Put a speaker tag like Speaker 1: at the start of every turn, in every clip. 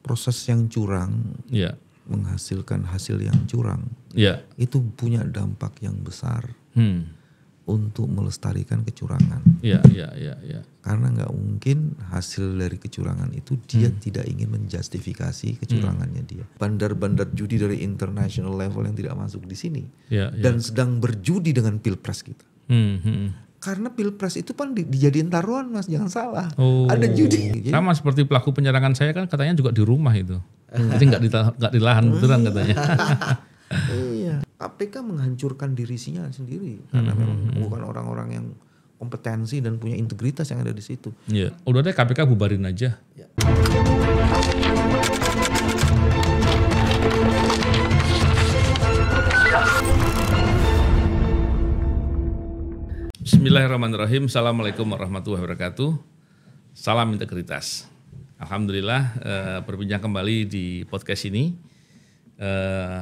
Speaker 1: proses yang curang
Speaker 2: Ya.
Speaker 1: menghasilkan hasil yang curang
Speaker 2: Ya.
Speaker 1: itu punya dampak yang besar untuk melestarikan kecurangan.
Speaker 2: Ya.
Speaker 1: Karena nggak mungkin hasil dari kecurangan itu dia tidak ingin menjustifikasi kecurangannya dia. Bandar-bandar judi dari international level yang tidak masuk di sini dan sedang berjudi dengan pilpres kita. Karena pilpres itu kan dijadiin taruhan, Mas, jangan salah. Ada judi.
Speaker 2: Sama seperti pelaku penyerangan saya kan katanya juga di rumah itu. Jadi nggak di lahan beneran katanya.
Speaker 1: Iya. KPK menghancurkan dirinya sendiri karena memang bukan orang-orang yang kompetensi dan punya integritas yang ada di situ.
Speaker 2: Iya. Udah deh KPK bubarin aja.
Speaker 1: Ya.
Speaker 2: Bismillahirrahmanirrahim. Assalamualaikum warahmatullahi wabarakatuh. Salam integritas. Alhamdulillah berbincang kembali di podcast ini.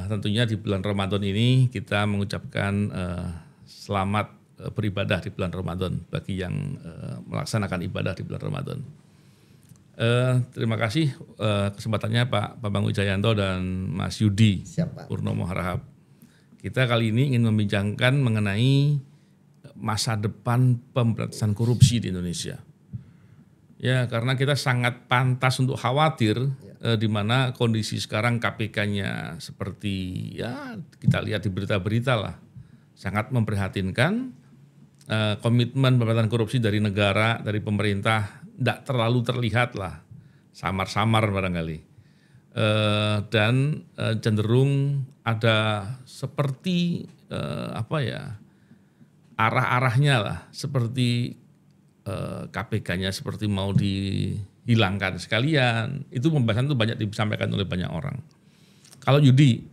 Speaker 2: Tentunya di bulan Ramadan ini kita mengucapkan selamat beribadah di bulan Ramadan bagi yang melaksanakan ibadah di bulan Ramadan. Terima kasih kesempatannya Pak Bambang Wijayanto dan Mas Yudi Purnomo Harahap. Kita kali ini ingin membincangkan mengenai masa depan pemberantasan korupsi di Indonesia. Ya, karena kita sangat pantas untuk khawatir di mana kondisi sekarang KPK-nya seperti ya kita lihat di berita-berita lah, sangat memprihatinkan. Komitmen pemberantasan korupsi dari negara, dari pemerintah tidak terlalu terlihat lah, samar-samar barangkali. Dan cenderung ada seperti arah-arahnya lah, seperti KPK-nya seperti mau dihilangkan sekalian. Itu pembahasan itu banyak disampaikan oleh banyak orang. Kalau Yudi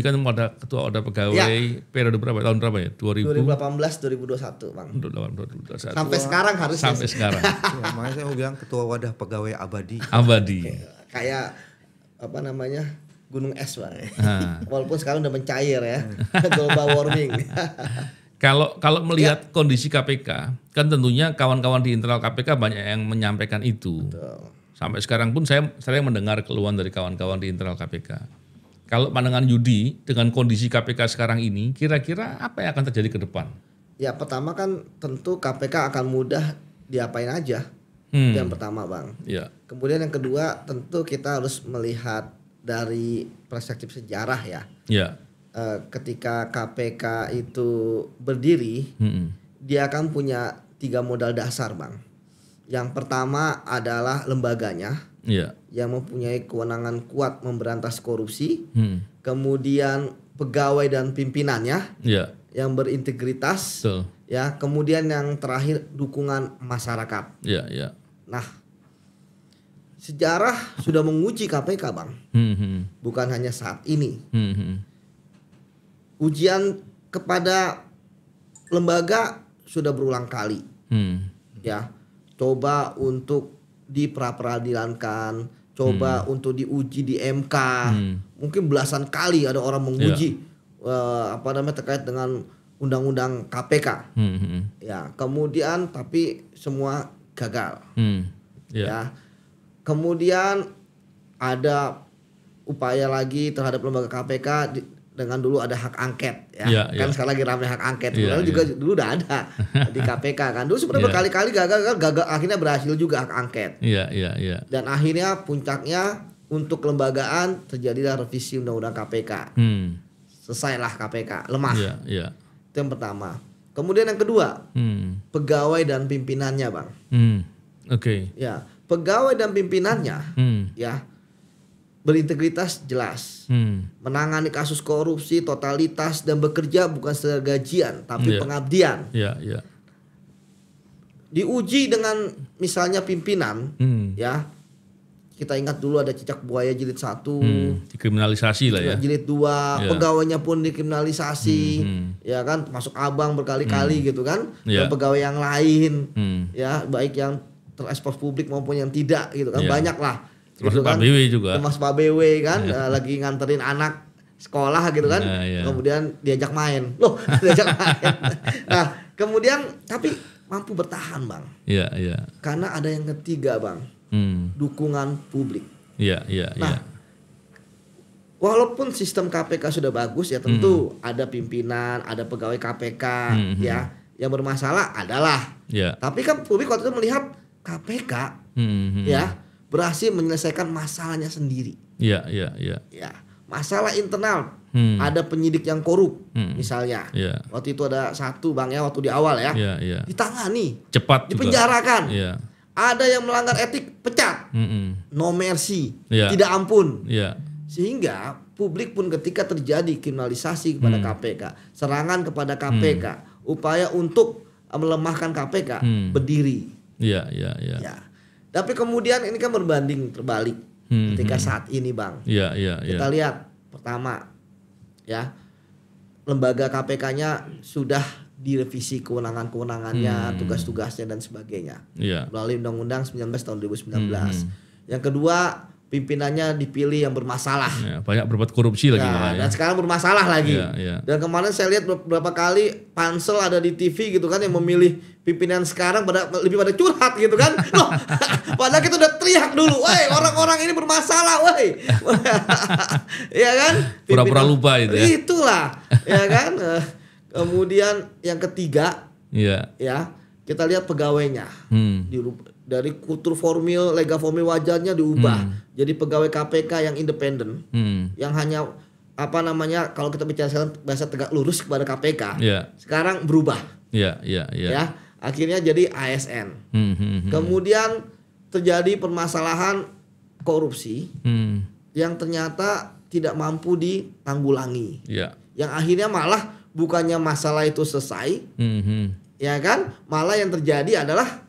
Speaker 2: kan ada ketua wadah pegawai periode berapa? Tahun berapa ya?
Speaker 3: 2018-2021 Bang.
Speaker 2: 2021.
Speaker 3: Sampai sekarang harusnya.
Speaker 2: Sampai sekarang.
Speaker 1: Ya, makanya saya mau bilang ketua wadah pegawai abadi.
Speaker 3: Kayak apa namanya? Gunung es Bang. Walaupun sekarang udah mencair ya. Global warming.
Speaker 2: Kalau melihat kondisi KPK, kan tentunya kawan-kawan di internal KPK banyak yang menyampaikan itu.
Speaker 3: Betul.
Speaker 2: Sampai sekarang pun saya sering mendengar keluhan dari kawan-kawan di internal KPK. Kalau pandangan Yudi dengan kondisi KPK sekarang ini, kira-kira apa yang akan terjadi ke depan?
Speaker 3: Ya pertama kan tentu KPK akan mudah diapain aja. Itu yang pertama Bang.
Speaker 2: Ya.
Speaker 3: Kemudian yang kedua tentu kita harus melihat dari perspektif sejarah ya.
Speaker 2: Ya.
Speaker 3: Ketika KPK itu berdiri, dia akan punya 3 modal dasar Bang. Yang pertama adalah lembaganya, yang mempunyai kewenangan kuat memberantas korupsi. Kemudian pegawai dan pimpinannya, yang berintegritas.
Speaker 2: Betul.
Speaker 3: Ya, kemudian yang terakhir dukungan masyarakat. Nah, sejarah sudah menguji KPK Bang, bukan hanya saat ini. Ujian kepada lembaga sudah berulang kali, ya. Coba untuk diperadilankan, coba untuk diuji di MK, mungkin belasan kali ada orang menguji terkait dengan undang-undang KPK, ya. Kemudian tapi semua gagal, ya. Kemudian ada upaya lagi terhadap lembaga KPK dengan dulu ada hak angket kan sekarang lagi ramai hak angket. Juga dulu udah ada di KPK kan. Dulu sebenarnya berkali-kali gagal akhirnya berhasil juga hak angket. Dan akhirnya puncaknya untuk kelembagaan terjadilah revisi undang-undang KPK. Selesailah KPK, lemah. Itu yang pertama. Kemudian yang kedua, pegawai dan pimpinannya, Bang. Ya, pegawai dan pimpinannya ya berintegritas jelas, menangani kasus korupsi totalitas dan bekerja bukan sekedar gajian tapi pengabdian. Diuji dengan misalnya pimpinan, ya kita ingat dulu ada cicak buaya jilid 1,
Speaker 2: dikriminalisasi lah ya.
Speaker 3: Jilid 2, pegawainya pun dikriminalisasi, ya kan, masuk abang berkali-kali gitu kan, dan pegawai yang lain, ya baik yang terekspos publik maupun yang tidak gitu kan, banyak lah.
Speaker 2: Termasuk
Speaker 3: gitu kan,
Speaker 2: Pak BW juga.
Speaker 3: Termasuk Pak BW kan, lagi nganterin anak sekolah gitu kan, kemudian diajak main, diajak main. Nah kemudian tapi mampu bertahan Bang. Karena ada yang ketiga Bang, dukungan publik.
Speaker 2: Iya, iya,
Speaker 3: nah, walaupun sistem KPK sudah bagus ya tentu ada pimpinan, ada pegawai KPK ya yang bermasalah adalah. Tapi kan publik waktu itu melihat KPK ya berhasil menyelesaikan masalahnya sendiri.
Speaker 2: Iya, iya, iya.
Speaker 3: Ya, masalah internal ada penyidik yang korup misalnya. Waktu itu ada satu Bang ya waktu di awal ya. Ditangani,
Speaker 2: cepat,
Speaker 3: dipenjarakan. Ada yang melanggar etik, pecat. No mercy, tidak ampun. Sehingga publik pun ketika terjadi kriminalisasi kepada KPK, serangan kepada KPK, upaya untuk melemahkan KPK berdiri. Ya. Tapi kemudian ini kan berbanding terbalik ketika saat ini Bang. Kita lihat pertama ya lembaga KPK-nya sudah direvisi kewenangan-kewenangannya, tugas-tugasnya dan sebagainya melalui Undang-Undang 19 tahun 2019. Yang kedua, pimpinannya dipilih yang bermasalah.
Speaker 2: Banyak berbuat korupsi lagi malah ya.
Speaker 3: Dan sekarang bermasalah lagi. Dan kemarin saya lihat beberapa kali pansel ada di TV gitu kan yang memilih pimpinan sekarang lebih pada curhat gitu kan. Loh, padahal kita udah teriak dulu, "Woi, orang-orang ini bermasalah, woi." Ya kan?
Speaker 2: Pura-pura lupa itu ya.
Speaker 3: Itulah, ya kan? Kemudian yang ketiga, ya kita lihat pegawainya dari kultur formil, lega formil wajarnya diubah jadi pegawai KPK yang independen, yang hanya kalau kita bicara sekarang bahasa tegak lurus kepada KPK, sekarang berubah, ya akhirnya jadi ASN. Kemudian terjadi permasalahan korupsi yang ternyata tidak mampu ditanggulangi, yang akhirnya malah bukannya masalah itu selesai, ya kan? Malah yang terjadi adalah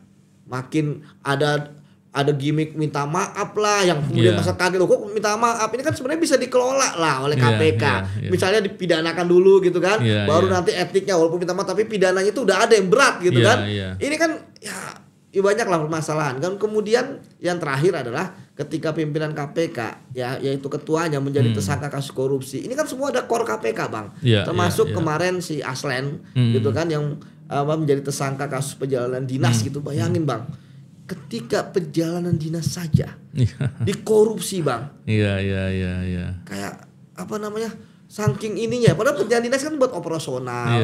Speaker 3: makin ada gimmick minta maaf lah, yang kemudian masa kaget loh kok minta maaf. Ini kan sebenarnya bisa dikelola lah oleh KPK. Misalnya dipidanakan dulu gitu kan, baru nanti etiknya walaupun minta maaf tapi pidananya itu udah ada yang berat gitu kan. Ini kan ya banyak lah permasalahan kan. Kemudian yang terakhir adalah ketika pimpinan KPK yaitu ketuanya menjadi tersangka kasus korupsi. Ini kan semua ada core KPK Bang. Termasuk kemarin si Aslen gitu kan yang menjadi tersangka kasus perjalanan dinas gitu. Bayangin Bang, ketika perjalanan dinas saja dikorupsi Bang. Kayak saking ininya, padahal perjalanan dinas kan buat operasional,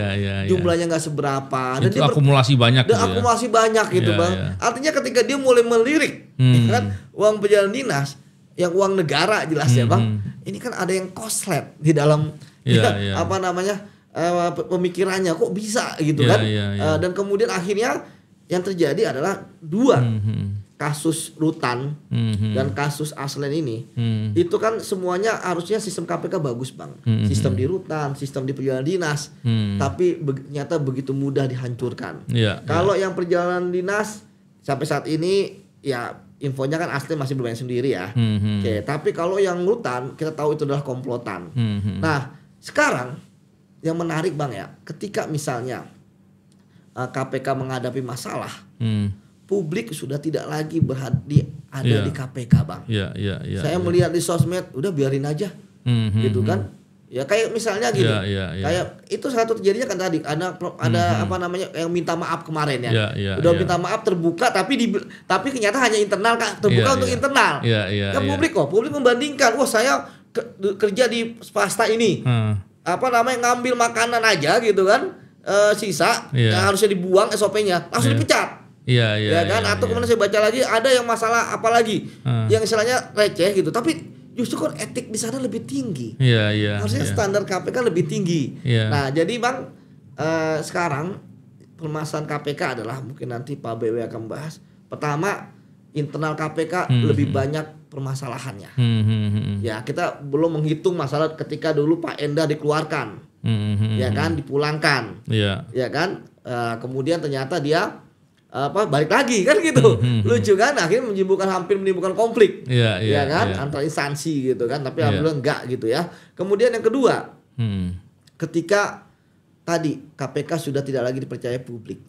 Speaker 3: jumlahnya nggak seberapa, dan
Speaker 2: itu akumulasi banyak,
Speaker 3: akumulasi banyak gitu Bang. Artinya ketika dia mulai melirik, kan uang perjalanan dinas, yang uang negara jelas ya Bang, ini kan ada yang koslet di dalam pemikirannya kok bisa gitu kan, dan kemudian akhirnya yang terjadi adalah dua kasus Rutan dan kasus Aslen ini, itu kan semuanya harusnya sistem KPK bagus Bang, sistem di Rutan, sistem di perjalanan dinas, tapi ternyata begitu mudah dihancurkan. Kalau yang perjalanan dinas sampai saat ini ya infonya kan Aslen masih bermain sendiri ya. Oke, tapi kalau yang Rutan kita tahu itu adalah komplotan. Nah sekarang yang menarik Bang ya, ketika misalnya KPK menghadapi masalah, publik sudah tidak lagi ada di KPK Bang. Saya melihat di sosmed, udah biarin aja, gitu kan? Ya kayak misalnya gini, kayak itu satu terjadinya kan tadi ada yang minta maaf kemarin ya, udah minta maaf terbuka, tapi ternyata hanya internal kan, terbuka untuk internal. Publik membandingkan, wah saya kerja di swasta ini, ngambil makanan aja gitu kan, sisa yang harusnya dibuang SOP-nya langsung dipecat. Atau kemudian saya baca lagi ada yang masalah apa lagi yang istilahnya receh gitu, tapi justru kan etik di sana lebih tinggi. Harusnya standar KPK lebih tinggi. Nah jadi Bang, sekarang permasalahan KPK adalah mungkin nanti Pak BW akan bahas. Pertama, internal KPK lebih banyak permasalahannya. Ya kita belum menghitung masalah ketika dulu Pak Endah dikeluarkan, ya kan, dipulangkan, ya kan, kemudian ternyata dia balik lagi kan gitu, lucu kan, akhirnya hampir menimbulkan konflik, antar instansi gitu kan, tapi alhamdulillah enggak gitu ya. Kemudian yang kedua, ketika tadi KPK sudah tidak lagi dipercaya publik,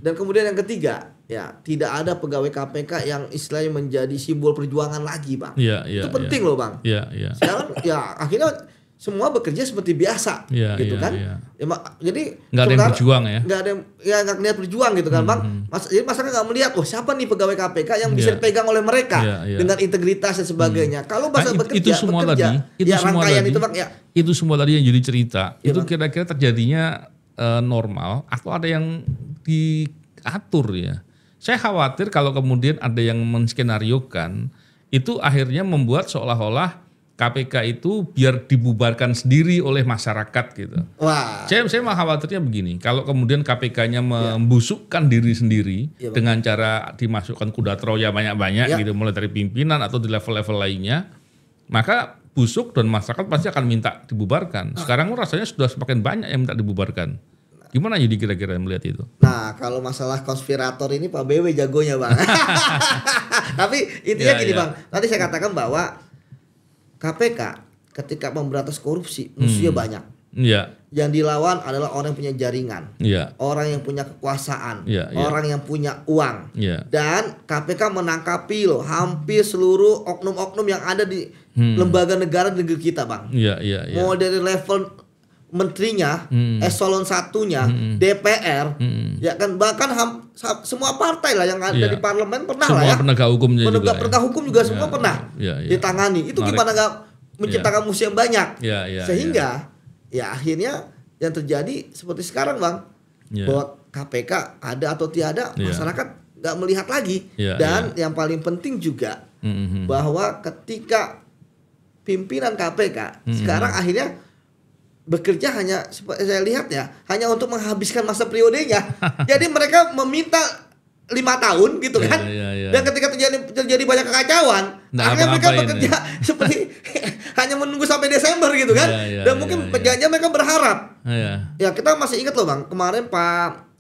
Speaker 3: dan kemudian yang ketiga, ya tidak ada pegawai KPK yang istilahnya menjadi simbol perjuangan lagi Bang. Itu penting loh Bang. Sekarang ya akhirnya semua bekerja seperti biasa, gitu kan? Ya, jadi
Speaker 2: nggak ada yang berjuang ya?
Speaker 3: Nggak ada yang nggak niat berjuang gitu kan, Bang? Jadi masyarakat nggak melihat, siapa nih pegawai KPK yang bisa dipegang oleh mereka dengan integritas dan sebagainya. Kalau bahasa bekerja,
Speaker 2: itu semua
Speaker 3: bekerja,
Speaker 2: tadi,
Speaker 3: rangkaian itu Bang ya.
Speaker 2: Itu semua tadi yang jadi cerita. Itu kira-kira terjadinya normal atau ada yang diatur ya? Saya khawatir kalau kemudian ada yang menskenariokan, itu akhirnya membuat seolah-olah KPK itu biar dibubarkan sendiri oleh masyarakat gitu.
Speaker 3: Wah.
Speaker 2: Saya mah khawatirnya begini, kalau kemudian KPK-nya membusukkan diri sendiri dengan cara dimasukkan kuda Troya banyak-banyak gitu, mulai dari pimpinan atau di level-level lainnya, maka busuk dan masyarakat pasti akan minta dibubarkan. Sekarang rasanya sudah semakin banyak yang minta dibubarkan. Gimana jadi kira-kira melihat itu?
Speaker 3: Nah, kalau masalah konspirator ini Pak BW jagonya Bang. Tapi intinya gini Bang, tadi saya katakan bahwa KPK ketika memberantas korupsi musuhnya banyak. Yang dilawan adalah orang yang punya jaringan, orang yang punya kekuasaan, orang yang punya uang. Dan KPK menangkapi hampir seluruh oknum-oknum yang ada di lembaga negara di negeri kita, Bang. Mau dari level menterinya, eselon 1-nya, DPR, ya kan, bahkan semua partai lah yang ada di parlemen pernah
Speaker 2: semua
Speaker 3: lah ya.
Speaker 2: Penegak hukumnya juga.
Speaker 3: Penegak hukum juga semua pernah ditangani. Itu gimana nggak menciptakan musuh yang banyak? Sehingga ya akhirnya yang terjadi seperti sekarang Bang, bahwa KPK ada atau tiada, masyarakat nggak melihat lagi. Dan yang paling penting juga bahwa ketika pimpinan KPK sekarang akhirnya bekerja hanya, saya lihat ya, hanya untuk menghabiskan masa periodenya. Jadi mereka meminta 5 tahun gitu kan. Dan ketika terjadi banyak kekacauan, akhirnya mereka bekerja seperti hanya menunggu sampai Desember gitu kan. Dan mungkin perjanjian mereka berharap. Ya kita masih ingat loh Bang, kemarin Pak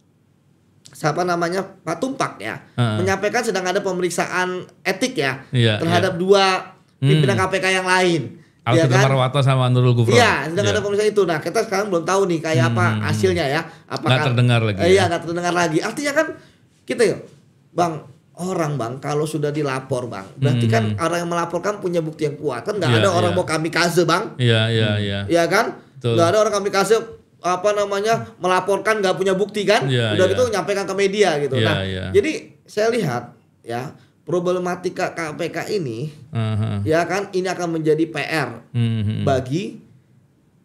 Speaker 3: Tumpak ya, menyampaikan sedang ada pemeriksaan etik ya terhadap 2 pimpinan KPK yang lain.
Speaker 2: Alfitra Marwata sama Nurul Gufron.
Speaker 3: Iya, sedang ada pemeriksaan itu. Nah, kita sekarang belum tahu nih kayak apa hasilnya ya. Apakah
Speaker 2: nggak terdengar lagi?
Speaker 3: Iya, nggak terdengar lagi. Artinya kan kita Bang, kalau sudah dilapor Bang, berarti kan orang yang melaporkan punya bukti yang kuat. Kan nggak ada orang mau kamikaze Bang. Iya kan? Nggak ada orang kamikaze melaporkan nggak punya bukti kan? Udah gitu nyampaikan ke media gitu. Jadi saya lihat ya, problematika KPK ini ya kan, ini akan menjadi PR bagi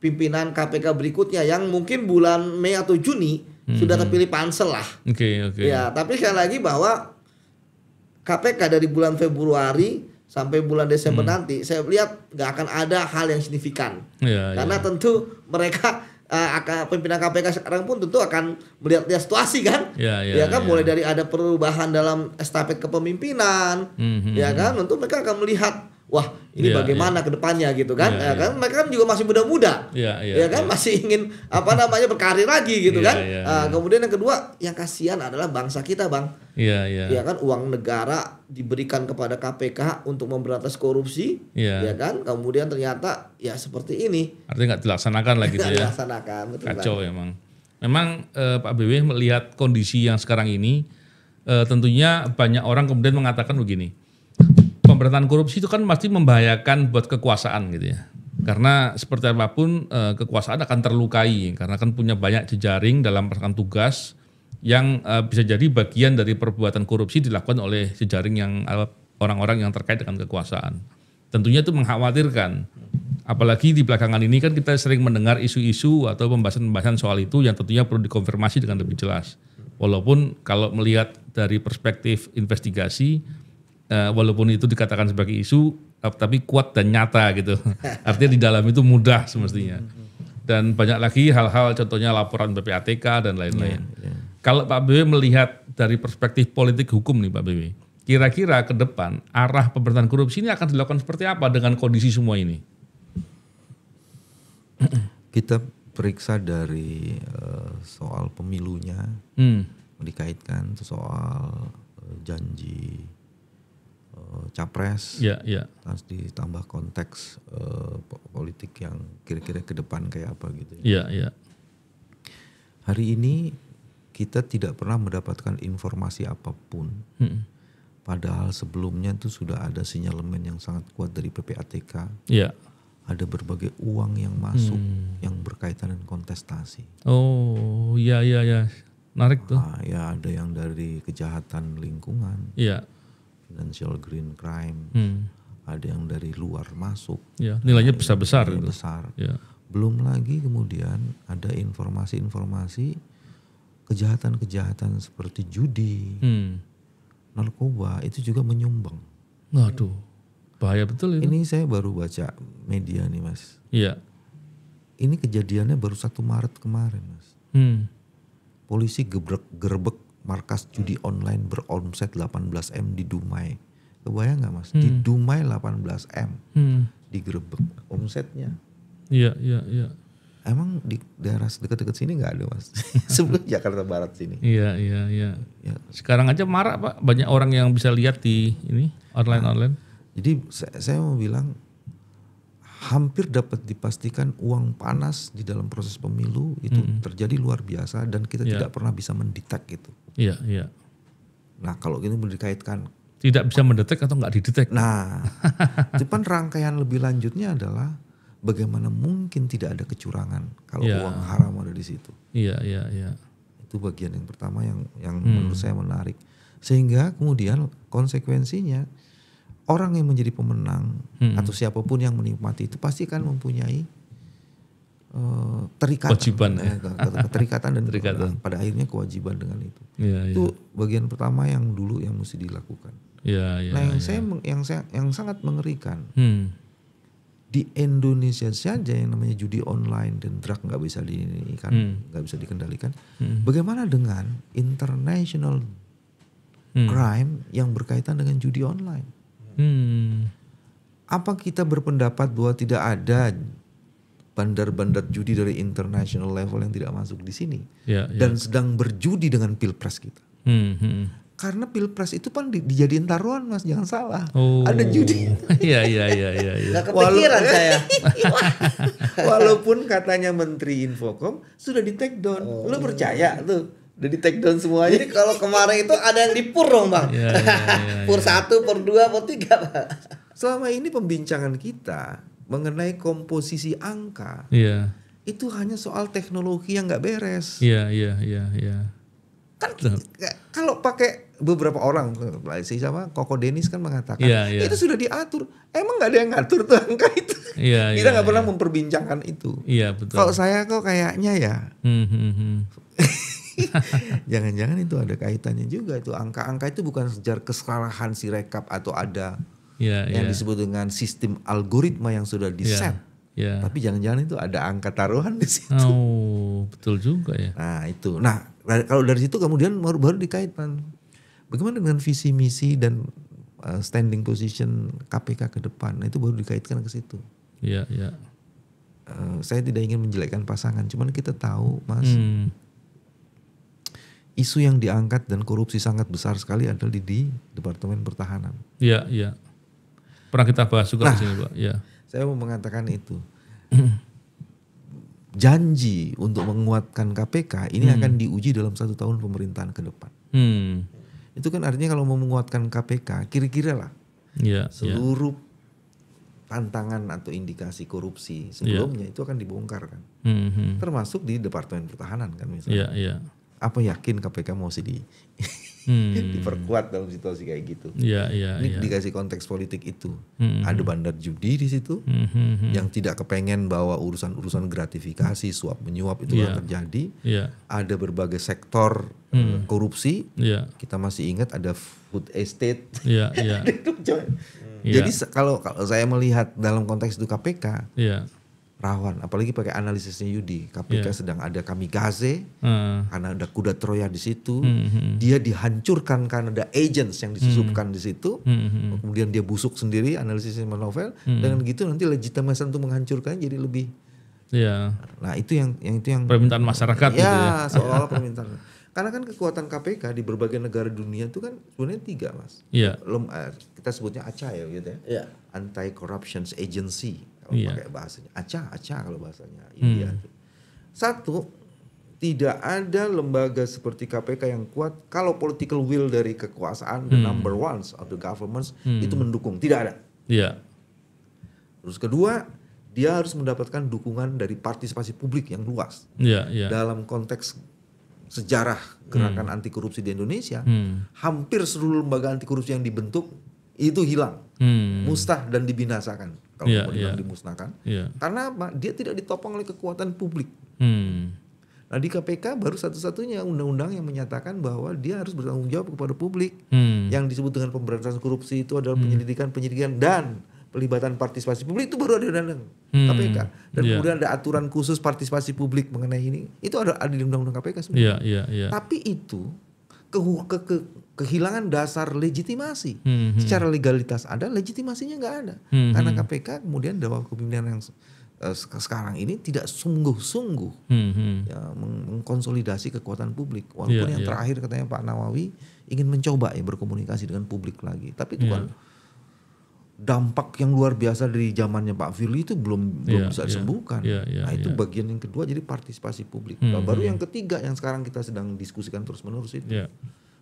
Speaker 3: pimpinan KPK berikutnya yang mungkin bulan Mei atau Juni sudah terpilih pansel lah. Ya, tapi sekali lagi bahwa KPK dari bulan Februari sampai bulan Desember nanti saya lihat nggak akan ada hal yang signifikan. Karena tentu mereka pimpinan KPK sekarang pun tentu akan melihat situasi kan, mulai dari ada perubahan dalam estafet kepemimpinan, ya kan, tentu mereka akan melihat, wah ini bagaimana ke depannya gitu kan, kan mereka kan juga masih muda-muda, ya kan, masih ingin berkarir lagi gitu kan. Kemudian yang kedua, yang kasihan adalah bangsa kita Bang, ya kan, uang negara diberikan kepada KPK untuk memberantas korupsi, ya kan, kemudian ternyata ya seperti ini.
Speaker 2: Artinya nggak dilaksanakan lagi gitu ya.
Speaker 3: Dilaksanakan, betul.
Speaker 2: Kacau emang. Memang Pak BW melihat kondisi yang sekarang ini, tentunya banyak orang kemudian mengatakan begini, pemberantasan korupsi itu kan pasti membahayakan buat kekuasaan gitu ya. Karena seperti apapun kekuasaan akan terlukai, karena kan punya banyak jejaring dalam melaksanakan tugas yang bisa jadi bagian dari perbuatan korupsi dilakukan oleh jejaring yang orang-orang yang terkait dengan kekuasaan. Tentunya itu mengkhawatirkan. Apalagi di belakangan ini kan kita sering mendengar isu-isu atau pembahasan-pembahasan soal itu yang tentunya perlu dikonfirmasi dengan lebih jelas. Walaupun kalau melihat dari perspektif investigasi, walaupun itu dikatakan sebagai isu, tapi kuat dan nyata gitu. Artinya di dalam itu mudah semestinya. Dan banyak lagi hal-hal, contohnya laporan PPATK dan lain-lain. Kalau Pak BW melihat dari perspektif politik hukum nih Pak BW, kira-kira ke depan arah pemberantasan korupsi ini akan dilakukan seperti apa dengan kondisi semua ini?
Speaker 1: Kita periksa dari soal pemilunya, dikaitkan soal janji capres, harus ditambah konteks politik yang kira-kira ke depan kayak apa gitu. Hari ini kita tidak pernah mendapatkan informasi apapun, padahal sebelumnya itu sudah ada sinyalemen yang sangat kuat dari PPATK. ada berbagai uang yang masuk yang berkaitan dengan kontestasi.
Speaker 2: Oh, iya. Menarik tuh.
Speaker 1: Ya ada yang dari kejahatan lingkungan, financial green crime, ada yang dari luar masuk.
Speaker 2: Nilainya besar-besar.
Speaker 1: Besar. Belum lagi kemudian ada informasi-informasi kejahatan-kejahatan seperti judi, narkoba itu juga menyumbang.
Speaker 2: Waduh, bahaya betul itu.
Speaker 1: Ini saya baru baca media nih Mas.
Speaker 2: Iya.
Speaker 1: Ini kejadiannya baru 1 Maret kemarin Mas. Polisi gerbek markas judi online beromset 18 M di Dumai. Kebayang gak Mas? Di Dumai 18 M digerebek omsetnya.
Speaker 2: Iya.
Speaker 1: Emang di daerah dekat-dekat sini gak ada Mas? Sebelum Jakarta Barat sini.
Speaker 2: Iya. Ya. Sekarang aja marak Pak, banyak orang yang bisa lihat di ini online.
Speaker 1: Jadi saya mau bilang hampir dapat dipastikan uang panas di dalam proses pemilu itu terjadi luar biasa dan kita tidak pernah bisa mendetek gitu.
Speaker 2: Iya.
Speaker 1: Nah kalau gitu dikaitkan.
Speaker 2: Tidak bisa mendetek atau nggak didetek?
Speaker 1: Nah, cuman rangkaian lebih lanjutnya adalah bagaimana mungkin tidak ada kecurangan kalau uang haram ada di situ.
Speaker 2: Iya.
Speaker 1: Itu bagian yang pertama yang menurut saya menarik. Sehingga kemudian konsekuensinya orang yang menjadi pemenang atau siapapun yang menikmati itu pasti kan mempunyai
Speaker 2: kewajiban,
Speaker 1: keterikatan dan pada akhirnya kewajiban dengan itu. Itu bagian pertama yang dulu yang mesti dilakukan. Yang sangat mengerikan di Indonesia saja yang namanya judi online dan drug nggak bisa dikendalikan. Bagaimana dengan international crime yang berkaitan dengan judi online? Apa kita berpendapat bahwa tidak ada bandar-bandar judi dari international level yang tidak masuk di sini dan sedang berjudi dengan pilpres kita? Karena pilpres itu kan dijadiin taruhan Mas, jangan salah. Ada judi.
Speaker 2: Iya.
Speaker 3: Gak kepikiran saya.
Speaker 1: Walaupun katanya Menteri Infocom sudah di take down, lo percaya tuh? Udah di take down semuanya.
Speaker 3: Jadi kalau kemarin itu ada yang di pur dong Bang. Pur 1, pur 2, pur 3 Pak.
Speaker 1: Selama ini pembincangan kita mengenai komposisi angka itu hanya soal teknologi yang nggak beres.
Speaker 2: Iya.
Speaker 1: Kan kalau pakai beberapa orang, sama Koko Denis kan mengatakan itu sudah diatur. Emang nggak ada yang ngatur tuh angka itu. Kita nggak pernah memperbincangkan itu.
Speaker 2: Iya betul.
Speaker 1: Kalau saya kok kayaknya ya. Jangan-jangan itu ada kaitannya juga itu angka-angka itu bukan sejarah kesalahan si rekap atau ada yang disebut dengan sistem algoritma yang sudah diset. Tapi jangan-jangan itu ada angka taruhan di situ.
Speaker 2: Oh, betul juga ya.
Speaker 1: Nah, itu. Nah, kalau dari situ kemudian baru dikaitkan bagaimana dengan visi misi dan standing position KPK ke depan. Nah, itu baru dikaitkan ke situ.
Speaker 2: Iya.
Speaker 1: Saya tidak ingin menjelekkan pasangan, cuman kita tahu, Mas. Isu yang diangkat dan korupsi sangat besar sekali adalah di Departemen Pertahanan.
Speaker 2: Iya. Pernah kita bahas juga di sini, Pak. Iya.
Speaker 1: Saya mau mengatakan itu. Janji untuk menguatkan KPK ini akan diuji dalam 1 tahun pemerintahan ke depan. Itu kan artinya kalau mau menguatkan KPK, kira-kira lah seluruh tantangan atau indikasi korupsi sebelumnya itu akan dibongkar kan. Termasuk di Departemen Pertahanan kan misalnya.
Speaker 2: Iya.
Speaker 1: Apa yakin KPK mau diperkuat dalam situasi kayak gitu?
Speaker 2: Iya.
Speaker 1: Dikasih konteks politik itu. Ada bandar judi di situ yang tidak kepengen bahwa urusan gratifikasi, suap menyuap itu terjadi. Ada berbagai sektor korupsi. Kita masih ingat ada food estate. Jadi kalau saya melihat dalam konteks itu KPK. Rawan, apalagi pakai analisisnya Yudi. KPK sedang ada kamikaze, karena ada kuda Troya di situ. Dia dihancurkan karena ada agents yang disusupkan di situ. Kemudian dia busuk sendiri, analisisnya novel. Dengan gitu nanti legitimasi untuk menghancurkan jadi lebih. Nah itu yang
Speaker 2: permintaan masyarakat.
Speaker 1: Gitu ya. Seolah-olah permintaan. Karena kan kekuatan KPK di berbagai negara dunia itu kan sebenarnya 3 Mas. Kita sebutnya ACA ya gitu ya. Anti Corruption Agency. Pakai bahasanya ACA kalau bahasanya India. 1, tidak ada lembaga seperti KPK yang kuat kalau political will dari kekuasaan the number ones of the governments itu mendukung, tidak ada. Terus kedua, dia harus mendapatkan dukungan dari partisipasi publik yang luas. Dalam konteks sejarah gerakan anti korupsi di Indonesia, hampir seluruh lembaga anti korupsi yang dibentuk itu hilang, mustah dan dibinasakan. Kalau mau dibilang dimusnahkan, karena apa? Dia tidak ditopang oleh kekuatan publik. Nah di KPK baru satu-satunya undang-undang yang menyatakan bahwa dia harus bertanggung jawab kepada publik. Yang disebut dengan pemberantasan korupsi itu adalah penyelidikan dan pelibatan partisipasi publik, itu baru ada undang-undang KPK. Dan kemudian ada aturan khusus partisipasi publik mengenai ini, itu ada di undang-undang KPK sebenarnya. Tapi itu kehilangan dasar legitimasi. Secara legalitas ada, legitimasinya nggak ada. Karena KPK kemudian dalam kepemimpinan yang sekarang ini tidak sungguh-sungguh mengkonsolidasi kekuatan publik. Walaupun yang terakhir katanya Pak Nawawi ingin mencoba berkomunikasi dengan publik lagi. Tapi itu kan dampak yang luar biasa dari zamannya Pak Firly itu belum bisa disembuhkan. Nah itu bagian yang kedua, jadi partisipasi publik. Nah, baru yang ketiga yang sekarang kita sedang diskusikan terus-menerus itu.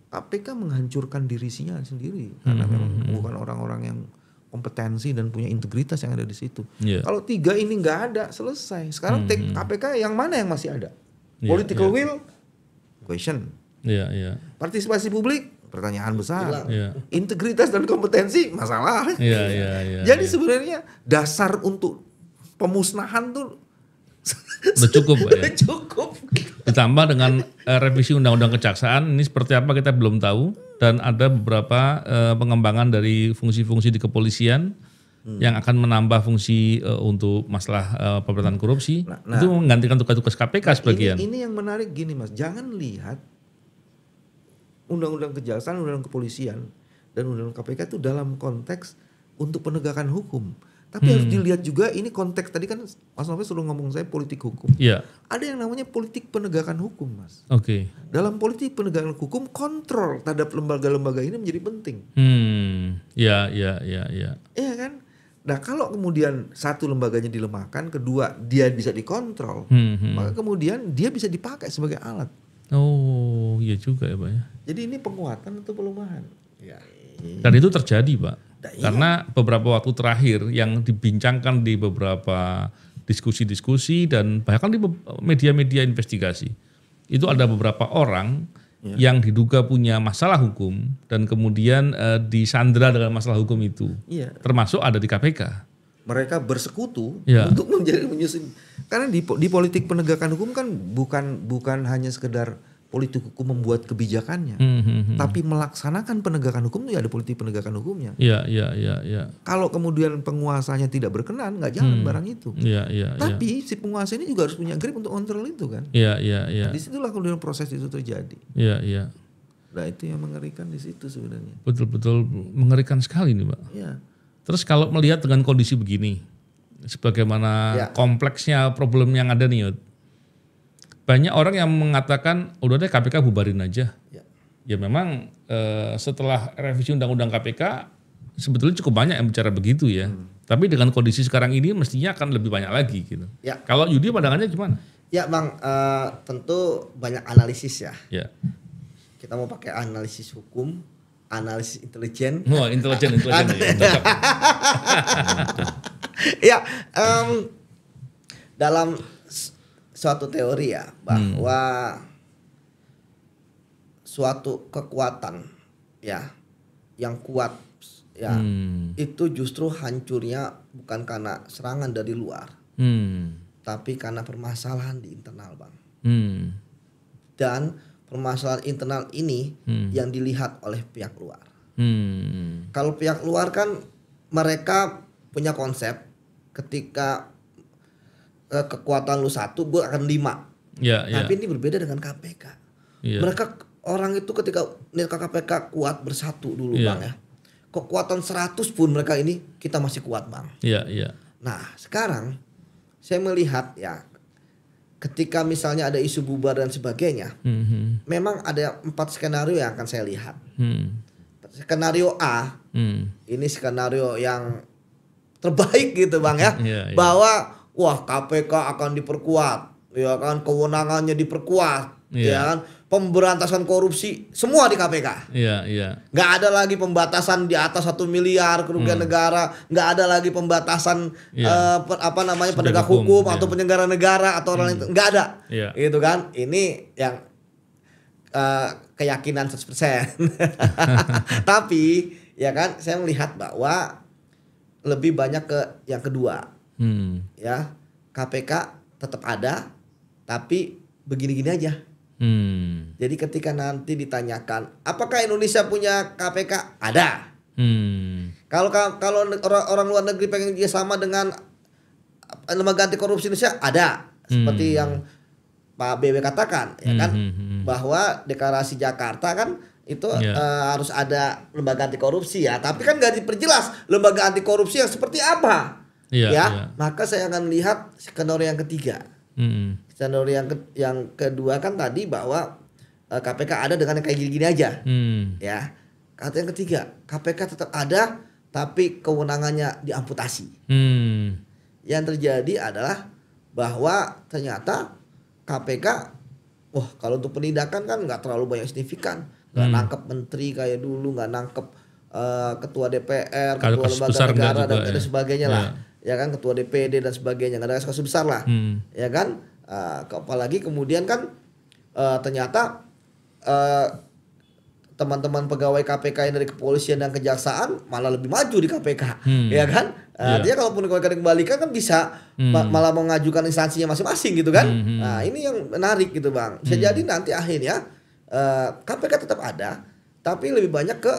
Speaker 1: KPK menghancurkan dirinya sendiri karena memang bukan orang-orang yang kompetensi dan punya integritas yang ada di situ. Kalau tiga ini nggak ada, selesai. Sekarang KPK yang mana yang masih ada? Political will, question. Partisipasi publik, pertanyaan besar. Integritas dan kompetensi, masalah. Jadi sebenarnya dasar untuk pemusnahan tuh
Speaker 2: udah cukup,
Speaker 3: udah cukup.
Speaker 2: Ditambah dengan revisi undang-undang kejaksaan ini seperti apa kita belum tahu, dan ada beberapa pengembangan dari fungsi-fungsi di kepolisian yang akan menambah fungsi untuk masalah pemberantasan korupsi. Itu menggantikan tugas-tugas KPK sebagian.
Speaker 1: Ini yang menarik gini Mas, jangan lihat undang-undang kejaksaan, undang-undang kepolisian dan undang-undang KPK itu dalam konteks untuk penegakan hukum. Tapi harus dilihat juga ini konteks, tadi kan Mas Novel selalu ngomong saya politik hukum. Ada yang namanya politik penegakan hukum Mas. Dalam politik penegakan hukum kontrol terhadap lembaga-lembaga ini menjadi penting. Iya kan? Nah kalau kemudian satu lembaganya dilemahkan, kedua dia bisa dikontrol, maka kemudian dia bisa dipakai sebagai alat.
Speaker 2: Oh iya juga ya Pak ya.
Speaker 1: Jadi ini penguatan atau pelemahan?
Speaker 2: Dan itu terjadi Pak. Karena beberapa waktu terakhir yang dibincangkan di beberapa diskusi-diskusi dan bahkan di media-media investigasi, itu ada beberapa orang yang diduga punya masalah hukum dan kemudian disandra dengan masalah hukum itu, termasuk ada di KPK.
Speaker 1: Mereka bersekutu untuk menyusun. Karena di politik penegakan hukum kan bukan hanya sekedar politik hukum membuat kebijakannya, tapi melaksanakan penegakan hukum itu ada politik penegakan hukumnya. Kalau kemudian penguasanya tidak berkenan, nggak jalan barang itu. Tapi si penguasa ini juga harus punya grip untuk kontrol itu kan. Nah, disitulah kemudian proses itu terjadi. Nah itu yang mengerikan di situ sebenarnya.
Speaker 2: Betul-betul mengerikan sekali nih Pak. Terus kalau melihat dengan kondisi begini, sebagaimana kompleksnya problem yang ada nih, banyak orang yang mengatakan udah deh KPK bubarin aja. Ya memang setelah revisi undang-undang KPK sebetulnya cukup banyak yang bicara begitu ya. Tapi dengan kondisi sekarang ini mestinya akan lebih banyak lagi gitu. Kalau Yudi pandangannya gimana?
Speaker 3: Ya Bang, tentu banyak analisis ya. Kita mau pakai analisis hukum, analisis intelijen.
Speaker 2: Intelijen.
Speaker 3: Dalam suatu teori ya bahwa suatu kekuatan yang kuat itu justru hancurnya bukan karena serangan dari luar, tapi karena permasalahan di internal Bang. Dan permasalahan internal ini yang dilihat oleh pihak luar. Kalau pihak luar kan mereka punya konsep ketika kekuatan lu satu, gue akan 5. Tapi ini berbeda dengan KPK. Mereka orang itu ketika KPK kuat bersatu dulu Bang ya. Kekuatan 100 pun mereka ini kita masih kuat Bang. Nah sekarang saya melihat ya, ketika misalnya ada isu bubar dan sebagainya, memang ada 4 skenario yang akan saya lihat. Skenario A, ini skenario yang terbaik gitu Bang ya, bahwa wah KPK akan diperkuat, ya kan, kewenangannya diperkuat, ya kan? Pemberantasan korupsi semua di KPK. Nggak ada lagi pembatasan di atas 1 miliar kerugian negara, nggak ada lagi pembatasan penegak hukum atau penyelenggara negara atau orang lain, nggak ada. Gitu kan? Ini yang keyakinan 100%. Tapi ya kan saya melihat bahwa lebih banyak ke yang kedua. Ya, KPK tetap ada tapi begini-gini aja. Jadi ketika nanti ditanyakan apakah Indonesia punya KPK, ada. Kalau orang luar negeri pengen dia sama dengan lembaga anti korupsi Indonesia, ada. Seperti yang Pak BW katakan, ya kan, bahwa deklarasi Jakarta kan itu harus ada lembaga anti korupsi ya, tapi kan nggak diperjelas lembaga anti korupsi yang seperti apa. Maka saya akan lihat skenario yang ketiga. Skenario yang kedua kan tadi bahwa KPK ada dengan yang kayak gini-gini aja. Ya. Kata yang ketiga, KPK tetap ada tapi kewenangannya diamputasi. Yang terjadi adalah bahwa ternyata KPK kalau untuk penindakan kan nggak terlalu banyak signifikan. Nggak nangkep menteri kayak dulu, nggak nangkep ketua DPR, ketua lembaga negara dan sebagainya lah. Ya kan, ketua DPD dan sebagainya, nggak ada kasus besar lah. Ya kan, apalagi kemudian kan ternyata teman-teman pegawai KPK yang dari kepolisian dan kejaksaan malah lebih maju di KPK, ya kan? Artinya kalaupun dikembalikan kan bisa malah mengajukan instansinya masing-masing gitu kan? Nah ini yang menarik gitu bang. Bisa jadi nanti akhirnya KPK tetap ada, tapi lebih banyak ke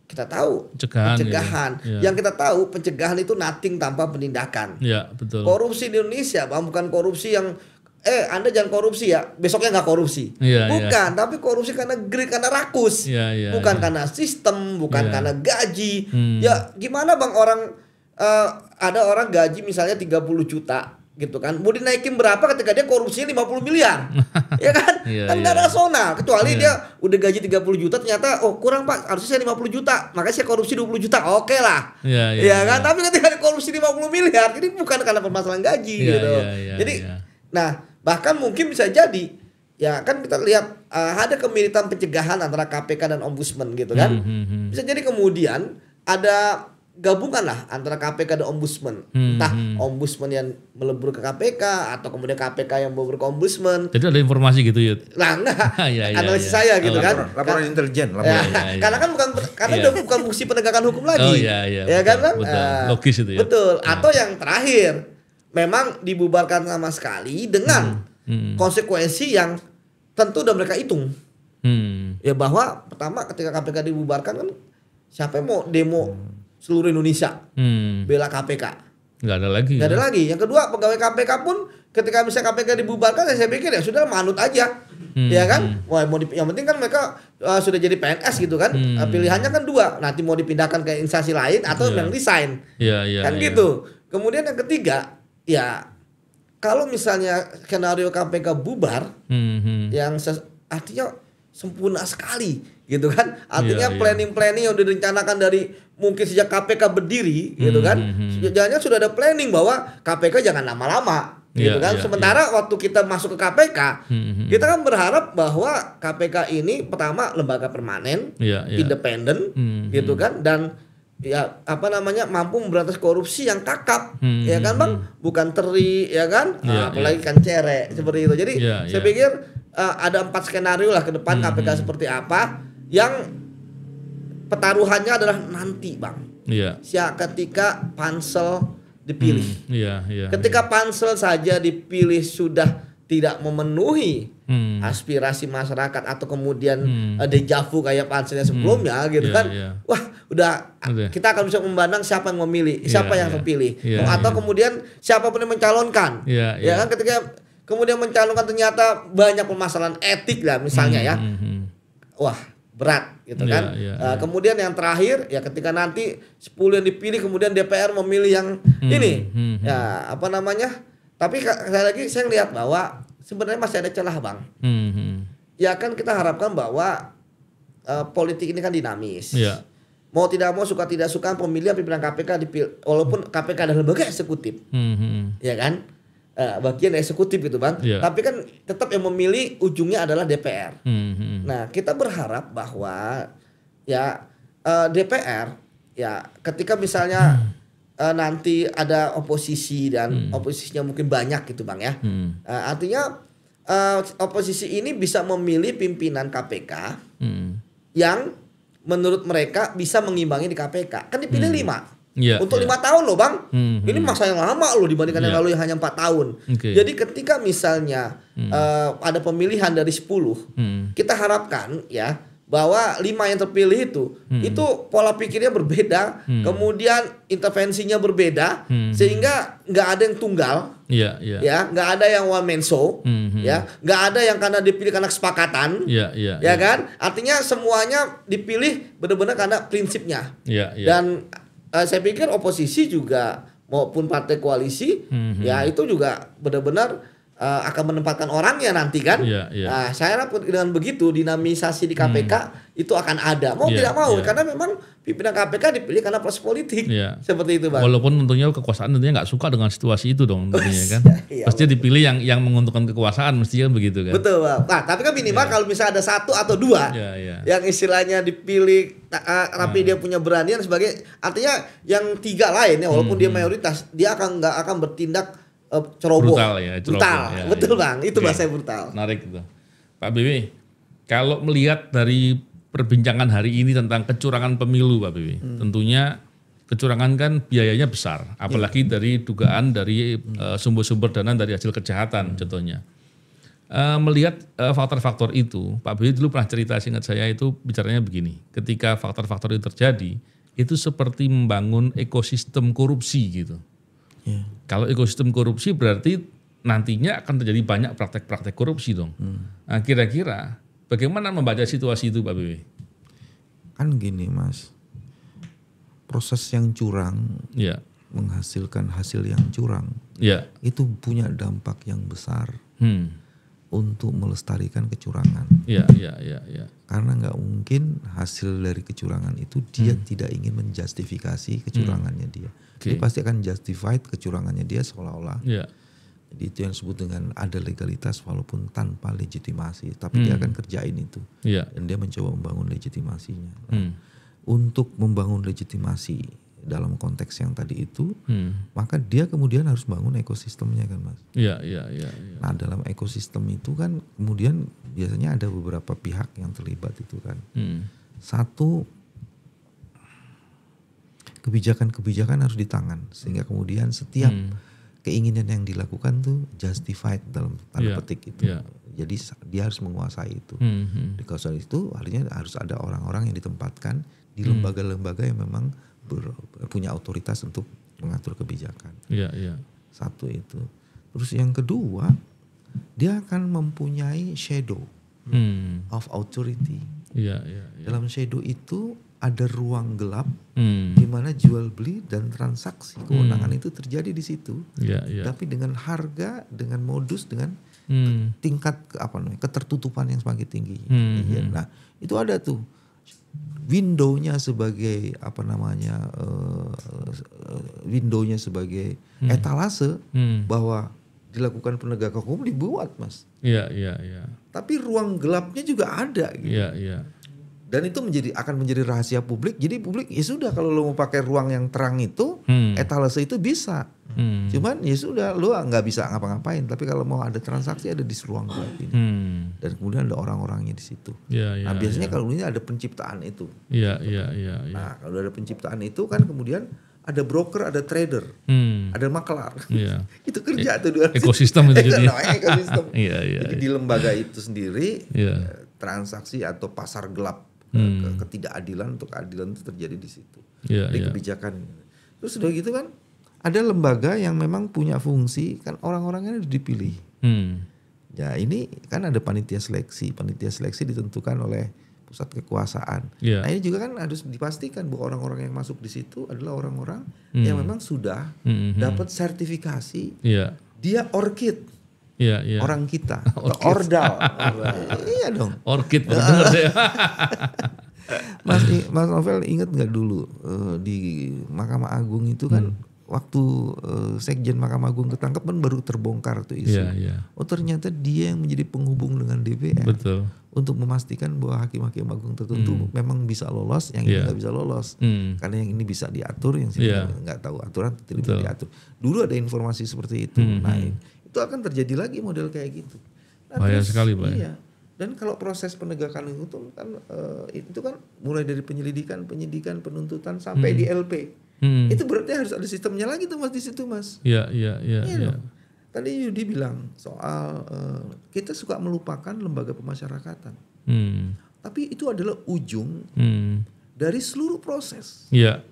Speaker 3: kita tahu pencegahan. Yang kita tahu pencegahan itu nothing tanpa penindakan.
Speaker 2: Betul.
Speaker 3: Korupsi di Indonesia bang bukan korupsi yang Anda jangan korupsi ya, besoknya nggak korupsi. Bukan, tapi korupsi karena greed, karena rakus. Bukan karena sistem, bukan karena gaji. Ya gimana bang ada orang gaji misalnya 30 juta gitu kan, mau dinaikin berapa ketika dia korupsinya 50 miliar. Ya kan? Kan nggak rasional, kecuali dia udah gaji 30 juta ternyata kurang pak, harusnya saya 50 juta, makanya saya korupsi 20 juta, oke lah. Ya kan? Tapi ketika dia korupsi 50 miliar, ini bukan karena permasalahan gaji gitu. Jadi nah bahkan mungkin bisa jadi ya kan kita lihat ada kemiripan pencegahan antara KPK dan Ombudsman gitu kan. Bisa jadi kemudian ada gabungan lah antara KPK dan Ombudsman. Entah Ombudsman yang melebur ke KPK atau kemudian KPK yang melebur ke Ombudsman.
Speaker 2: Jadi ada informasi gitu ya?
Speaker 3: Nah enggak, analisis saya gitu kan.
Speaker 1: Laporan intelijen.
Speaker 3: Karena kan udah bukan fungsi penegakan hukum lagi. Ya kan bang?
Speaker 2: Logis itu ya.
Speaker 3: Betul. Atau yang terakhir, memang dibubarkan sama sekali dengan konsekuensi yang tentu udah mereka hitung. Ya bahwa pertama ketika KPK dibubarkan kan siapa yang mau demo seluruh Indonesia bela KPK?
Speaker 2: Nggak ada lagi.
Speaker 3: Nggak ada lagi. Yang kedua pegawai KPK pun ketika misalnya KPK dibubarkan saya pikir ya sudah manut aja. Ya kan? Wah, yang penting kan mereka sudah jadi PNS gitu kan. Pilihannya kan dua. Nanti mau dipindahkan ke instansi lain atau yang resign. Kan gitu. Kemudian yang ketiga ya kalau misalnya skenario KPK bubar yang artinya sempurna sekali gitu kan. Artinya planning-planning yang direncanakan dari mungkin sejak KPK berdiri gitu kan. Jangan sudah ada planning bahwa KPK jangan lama-lama gitu kan. Sementara waktu kita masuk ke KPK, kita kan berharap bahwa KPK ini pertama lembaga permanen, independen gitu kan, dan ya mampu memberantas korupsi yang kakap, ya kan bang, bukan teri, ya kan, apalagi kan cerek seperti itu. Jadi saya pikir ada 4 skenario lah ke depan KPK seperti apa, yang pertaruhannya adalah nanti bang, ketika pansel dipilih. Ketika pansel saja dipilih sudah tidak memenuhi aspirasi masyarakat atau kemudian dejavu kayak panselnya sebelumnya gitu kan. Wah, udah kita akan bisa memandang siapa yang memilih, siapa yang terpilih. Atau kemudian siapapun yang mencalonkan. Ya kan, ketika kemudian mencalonkan ternyata banyak permasalahan etik lah misalnya ya. Wah, berat gitu kan. Kemudian yang terakhir ya ketika nanti 10 yang dipilih kemudian DPR memilih yang ini. Ya, tapi sekali lagi saya lihat bahwa sebenarnya masih ada celah bang. Ya kan kita harapkan bahwa politik ini kan dinamis. Mau tidak mau, suka tidak suka pemilihan pimpinan KPK walaupun KPK adalah lembaga eksekutif. Ya kan? bagian eksekutif gitu Bang. Tapi kan tetap yang memilih ujungnya adalah DPR. Nah, kita berharap bahwa ya DPR ya ketika misalnya nanti ada oposisi dan oposisinya mungkin banyak gitu Bang ya. Artinya oposisi ini bisa memilih pimpinan KPK yang menurut mereka bisa mengimbangi di KPK. Kan dipilih 5. Untuk 5 tahun loh Bang. Ini masa yang lama loh dibandingkan yang lalu yang hanya 4 tahun. Jadi ketika misalnya ada pemilihan dari 10, kita harapkan ya bahwa 5 yang terpilih itu pola pikirnya berbeda, kemudian intervensinya berbeda, sehingga nggak ada yang tunggal, ya nggak ada yang one man show, ya nggak ada yang karena dipilih karena kesepakatan, ya kan? Artinya semuanya dipilih benar-benar karena prinsipnya, dan saya pikir oposisi juga maupun partai koalisi, ya itu juga benar-benar akan menempatkan orangnya nanti kan. Nah, saya harap dengan begitu dinamisasi di KPK itu akan ada. Mau tidak mau karena memang pimpinan KPK dipilih karena proses politik. Seperti itu Bang.
Speaker 2: Walaupun tentunya kekuasaan tentunya nggak suka dengan situasi itu dong tentunya kan. Pasti dipilih yang menguntungkan kekuasaan mestinya begitu kan.
Speaker 3: Betul Bang. Nah, tapi kan minimal kalau misalnya ada 1 atau 2 yang istilahnya dipilih tapi dia punya berani dan sebagainya. Artinya yang 3 lain ya walaupun dia mayoritas dia nggak akan bertindak ceroboh. Brutal. Betul Bang, itu bahasa brutal.
Speaker 2: Menarik itu. Pak BW, kalau melihat dari perbincangan hari ini tentang kecurangan pemilu Pak BW, tentunya kecurangan kan biayanya besar, apalagi dari dugaan dari sumber-sumber dana dari hasil kejahatan contohnya. Melihat faktor-faktor itu, Pak BW dulu pernah cerita, seingat saya itu bicaranya begini, ketika faktor-faktor itu terjadi, itu seperti membangun ekosistem korupsi gitu. Kalau ekosistem korupsi berarti nantinya akan terjadi banyak praktek-praktek korupsi dong. Nah, kira-kira bagaimana membaca situasi itu Pak BW?
Speaker 1: Kan gini Mas, proses yang curang menghasilkan hasil yang curang itu punya dampak yang besar untuk melestarikan kecurangan. Karena nggak mungkin hasil dari kecurangan itu dia tidak ingin menjustifikasi kecurangannya dia. Dia pasti akan justified kecurangannya dia seolah-olah. Jadi itu yang disebut dengan ada legalitas walaupun tanpa legitimasi. Tapi dia akan kerjain itu. Dan dia mencoba membangun legitimasinya. Nah, untuk membangun legitimasi dalam konteks yang tadi itu, maka dia kemudian harus bangun ekosistemnya kan Mas. Nah dalam ekosistem itu kan kemudian biasanya ada beberapa pihak yang terlibat itu kan. Satu, kebijakan-kebijakan harus di tangan sehingga kemudian setiap keinginan yang dilakukan tuh justified dalam tanda petik itu. Jadi dia harus menguasai itu. Di kawasan itu artinya harus ada orang-orang yang ditempatkan di lembaga-lembaga yang memang punya otoritas untuk mengatur kebijakan. Satu itu. Terus yang kedua, dia akan mempunyai shadow of authority. Dalam shadow itu ada ruang gelap di mana jual beli dan transaksi kewenangan itu terjadi di situ. Tapi dengan harga, dengan modus, dengan tingkat ketertutupan yang semakin tinggi. Nah, itu ada tuh windownya sebagai windownya sebagai etalase bahwa dilakukan penegakan hukum dibuat Mas. Tapi ruang gelapnya juga ada gitu. Dan itu akan menjadi rahasia publik. Jadi publik ya sudah kalau lo mau pakai ruang yang terang itu, etalase itu bisa. Cuman ya sudah lo nggak bisa ngapa-ngapain. Tapi kalau mau ada transaksi ada di ruang gelap ini. Dan kemudian ada orang-orangnya di situ. Nah biasanya kalau ini ada penciptaan itu. Nah kalau ada penciptaan itu kan kemudian ada broker, ada trader, ada maklar. Itu kerja tuh dua.
Speaker 2: Ekosistem itu jadi.
Speaker 1: Ekosistem. Jadi di lembaga itu sendiri transaksi atau pasar gelap. Ketidakadilan untuk keadilan itu terjadi di situ di kebijakan. Terus udah gitu kan ada lembaga yang memang punya fungsi kan orang-orangnya dipilih. Ya ini kan ada panitia seleksi ditentukan oleh pusat kekuasaan. Nah ini juga kan harus dipastikan bahwa orang-orang yang masuk di situ adalah orang-orang yang memang sudah dapat sertifikasi. Dia ORCID. Orang kita, Ordal. Iya dong.
Speaker 2: Orchid benar saya.
Speaker 1: Mas Novel ingat nggak dulu di Mahkamah Agung itu kan waktu Sekjen Mahkamah Agung ketangkep kan baru terbongkar tuh isu. Oh ternyata dia yang menjadi penghubung dengan DPR.
Speaker 2: Betul.
Speaker 1: Untuk memastikan bahwa hakim-hakim agung tertentu memang bisa lolos, yang ini nggak bisa lolos. Karena yang ini bisa diatur, yang sini nggak tahu aturan tidak bisa diatur. Dulu ada informasi seperti itu. Nah itu akan terjadi lagi model kayak gitu. Nah,
Speaker 2: bahaya sekali Pak.
Speaker 1: Iya. Dan kalau proses penegakan hukum kan itu kan mulai dari penyelidikan, penyidikan, penuntutan sampai di LP. Itu berarti harus ada sistemnya lagi tuh Mas di situ Mas.
Speaker 2: Iya.
Speaker 1: Tadi Yudi bilang soal kita suka melupakan lembaga pemasyarakatan. Tapi itu adalah ujung dari seluruh proses.
Speaker 2: Iya.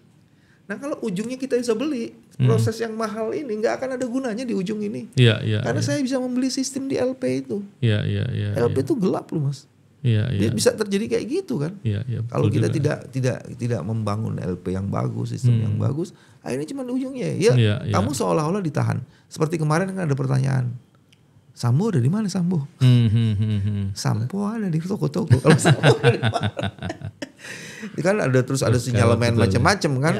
Speaker 1: Nah kalau ujungnya kita bisa beli, proses yang mahal ini nggak akan ada gunanya di ujung ini.
Speaker 2: Iya.
Speaker 1: Karena saya bisa membeli sistem di LP itu.
Speaker 2: Iya.
Speaker 1: LP itu gelap loh Mas.
Speaker 2: Iya.
Speaker 1: Dia bisa terjadi kayak gitu kan.
Speaker 2: Iya.
Speaker 1: Kalau kita tidak membangun LP yang bagus, sistem yang bagus, akhirnya cuma ujungnya. Kamu seolah-olah ditahan. Seperti kemarin kan ada pertanyaan, Sambo ada di mana Sambo? Sambo ada di toko-toko. Kalau Sambo ada di mana? Kan ada terus ada sinyalemen macam-macam kan.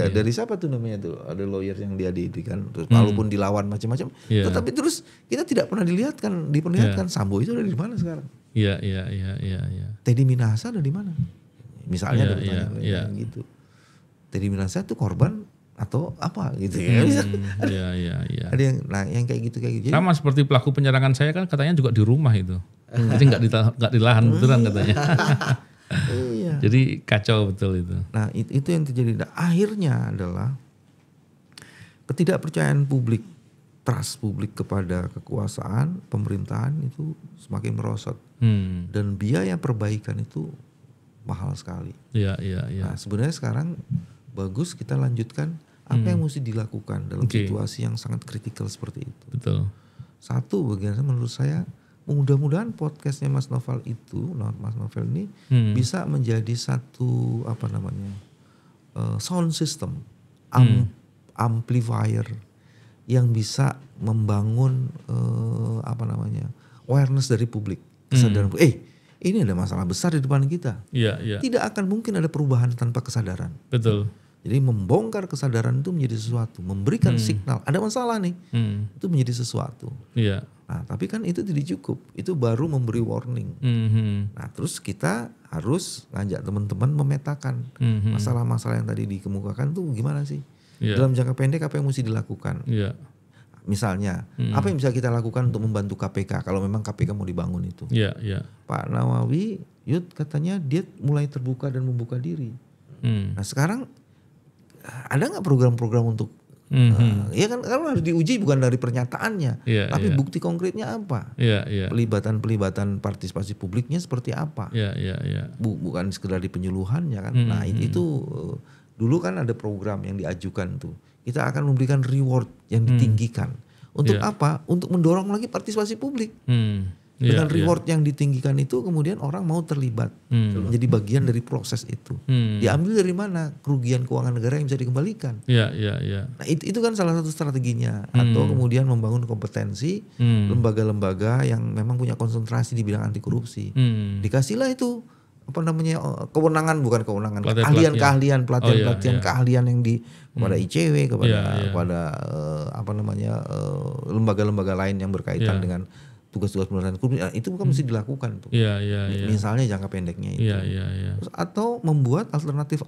Speaker 1: Dari siapa tuh namanya tuh? Ada lawyer yang diadili kan. Terus walaupun dilawan macam-macam, tetapi terus kita tidak pernah diperlihatkan Sambo itu ada di mana sekarang?
Speaker 2: Iya.
Speaker 1: Teddy Minahasa ada di mana? Misalnya ada pertanyaan gitu. Teddy Minahasa itu korban atau apa gitu ya?
Speaker 2: Iya.
Speaker 1: Ada yang kayak gitu.
Speaker 2: Sama seperti pelaku penyerangan saya kan katanya juga di rumah itu. Jadi nggak di lahan beneran katanya.
Speaker 1: Iya.
Speaker 2: Jadi kacau betul itu.
Speaker 1: Nah itu yang terjadi. Nah, akhirnya adalah ketidakpercayaan publik, trust publik kepada kekuasaan pemerintahan itu semakin merosot. Dan biaya perbaikan itu mahal sekali.
Speaker 2: Iya.
Speaker 1: Nah sebenarnya sekarang bagus kita lanjutkan apa yang mesti dilakukan dalam situasi yang sangat kritikal seperti itu.
Speaker 2: Betul.
Speaker 1: Satu bagaimana menurut saya mudah-mudahan podcastnya Mas Novel ini bisa menjadi satu sound system, amplifier yang bisa membangun awareness dari publik, kesadaran ini ada masalah besar di depan kita.
Speaker 2: Iya.
Speaker 1: Tidak akan mungkin ada perubahan tanpa kesadaran.
Speaker 2: Betul.
Speaker 1: Jadi membongkar kesadaran itu menjadi sesuatu, memberikan signal ada masalah nih, itu menjadi sesuatu.
Speaker 2: Iya.
Speaker 1: Nah tapi kan itu tidak cukup, itu baru memberi warning. Nah terus kita harus ngajak teman-teman memetakan masalah-masalah yang tadi dikemukakan tuh gimana sih? Dalam jangka pendek apa yang mesti dilakukan? Misalnya apa yang bisa kita lakukan untuk membantu KPK kalau memang KPK mau dibangun itu? Pak Nawawi, katanya dia mulai terbuka dan membuka diri. Nah sekarang ada nggak program-program untuk ya kan harus diuji bukan dari pernyataannya, tapi bukti konkretnya apa? Pelibatan partisipasi publiknya seperti apa? Bukan sekedar di penyuluhannya kan. Nah itu dulu kan ada program yang diajukan tuh. Kita akan memberikan reward yang ditinggikan. Untuk apa? Untuk mendorong lagi partisipasi publik. Dengan reward yang ditinggikan itu kemudian orang mau terlibat menjadi bagian dari proses itu. Diambil dari mana? Kerugian keuangan negara yang bisa dikembalikan. Nah itu kan salah satu strateginya. Atau kemudian membangun kompetensi lembaga-lembaga yang memang punya konsentrasi di bidang anti korupsi. Dikasihlah itu kewenangan pelatihan-pelatihan keahlian yang kepada ICW kepada lembaga-lembaga lain yang berkaitan dengan tugas-tugas pemberantasan korupsi, itu bukan mesti dilakukan tuh. Misalnya jangka pendeknya itu. Terus, atau membuat alternatif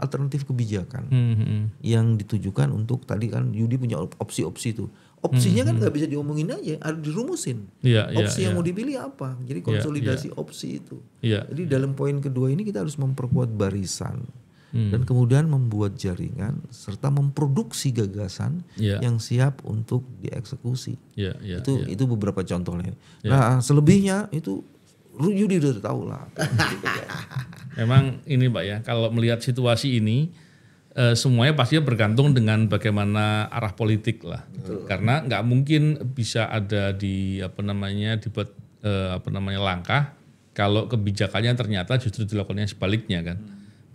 Speaker 1: kebijakan yang ditujukan untuk tadi kan Yudi punya opsi-opsi itu. Opsinya kan nggak bisa diomongin aja, harus dirumusin. Opsi yang mau dipilih apa? Jadi konsolidasi opsi itu. Jadi dalam poin kedua ini kita harus memperkuat barisan. Dan kemudian membuat jaringan serta memproduksi gagasan yang siap untuk dieksekusi. Itu beberapa contohnya. Nah selebihnya itu Yudi udah tahu lah.
Speaker 2: Memang ini Pak ya, kalau melihat situasi ini semuanya pasti bergantung dengan bagaimana arah politik lah. Karena nggak mungkin bisa ada dibuat langkah kalau kebijakannya ternyata justru dilakukannya sebaliknya kan.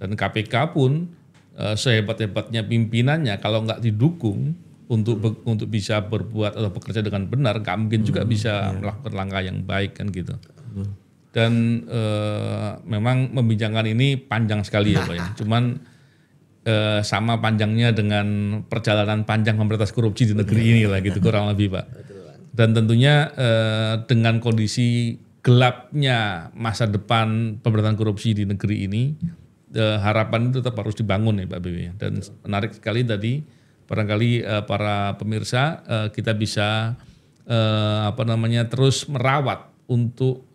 Speaker 2: Dan KPK pun sehebat-hebatnya pimpinannya kalau nggak didukung untuk bisa berbuat atau bekerja dengan benar, nggak mungkin juga bisa melakukan langkah yang baik kan gitu. Dan memang membincangkan ini panjang sekali ya Pak ya. Cuman sama panjangnya dengan perjalanan panjang memberantas korupsi di negeri ini lah gitu kurang lebih Pak. Dan tentunya dengan kondisi gelapnya masa depan pemberantasan korupsi di negeri ini, harapan itu tetap harus dibangun ya Pak BW. Dan menarik sekali tadi, barangkali para pemirsa kita bisa terus merawat untuk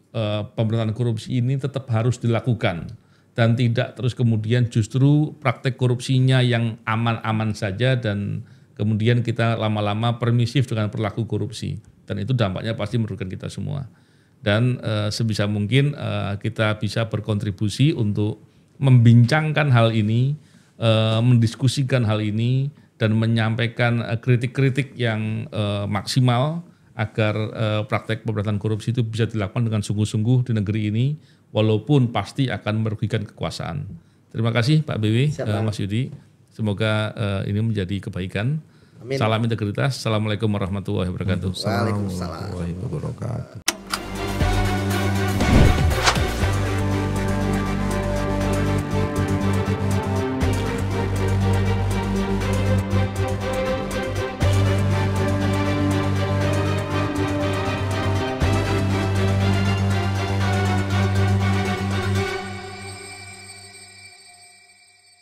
Speaker 2: pemberantasan korupsi ini tetap harus dilakukan. Dan tidak terus kemudian justru praktek korupsinya yang aman-aman saja dan kemudian kita lama-lama permisif dengan perilaku korupsi. Dan itu dampaknya pasti merugikan kita semua. Dan sebisa mungkin kita bisa berkontribusi untuk membincangkan hal ini, mendiskusikan hal ini, dan menyampaikan kritik-kritik yang maksimal agar praktek pemberantasan korupsi itu bisa dilakukan dengan sungguh-sungguh di negeri ini, walaupun pasti akan merugikan kekuasaan. Terima kasih Pak BW, Mas Yudi. Semoga ini menjadi kebaikan. Amin. Salam integritas. Assalamualaikum warahmatullahi wabarakatuh.
Speaker 3: Waalaikumsalam
Speaker 1: warahmatullahi wabarakatuh.